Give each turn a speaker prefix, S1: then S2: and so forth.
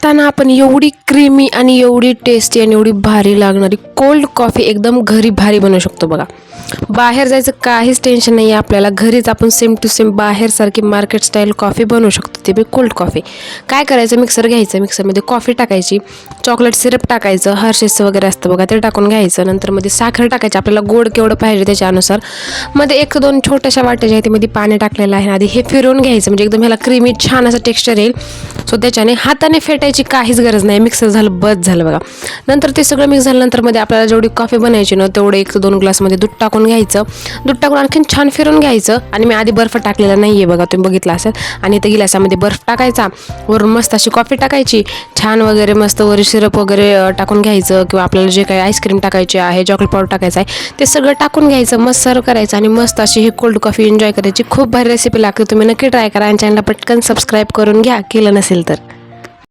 S1: आता ना आपण एवढी क्रीमी आणि एवढी टेस्टी आणि एवढी भारी लागणारी कोल्ड कॉफी एकदम घरी भारी बनवू शकतो बघा. बाहेर जायचं काहीच टेन्शन नाही आहे आपल्याला. घरीच आपण सेम टू सेम बाहेरसारखी मार्केट स्टाईल कॉफी बनवू शकतो, ते बी कोल्ड कॉफी. काय करायचं, मिक्सर घ्यायचं, मिक्सरमध्ये कॉफी टाकायची, चॉकलेट सिरप टाकायचं, हर्षेसचं वगैरे असतं बघा ते टाकून घ्यायचं. नंतर मध्ये साखर टाकायची, आपल्याला गोड केवढं पाहिजे त्याच्यानुसार. मध्ये 1-2 छोट्याशा वाट्याच्या मध्ये पाणी टाकलेलं आहे. आधी हे फिरवून घ्यायचं, म्हणजे एकदम ह्याला क्रीमी छान असं टेक्स्चर येईल. सो त्याच्याने हाताने फेटायची काहीच गरज नाही, मिक्सर झालं बस झालं बघा. नंतर ते सगळं मिक्स झाल्यानंतर मध्ये आपल्याला जेवढी कॉफी बनायची ना तेवढं 1-2 ग्लासमध्ये दूध टाकून घ्यायचं. दूध टाकून आणखीन छान फिरून घ्यायचं. आणि मी आधी बर्फ टाकलेला नाही आहे बघा, तुम्ही बघितलं असेल. आणि इथं गिलासामध्ये बर्फ टाकायचा, वरून मस्त अशी कॉफी टाकायची छान वगैरे, मस्त वर सिरप वगैरे टाकून घ्यायचं, किंवा आपल्याला जे काही आईस्क्रीम टाकायचे आहे, चॉकलेट पावडर टाकायचं आहे ते सगळं टाकून घ्यायचं, मस्त सर्व करायचं आणि मस्त अशी ही कोल्ड कॉफी एन्जॉय करायची. खूप भारी रेसिपी लागते, तुम्ही नक्की ट्राय करा आणि चॅनलला पटकन सबस्क्राईब करून घ्या केलं नसेल तर.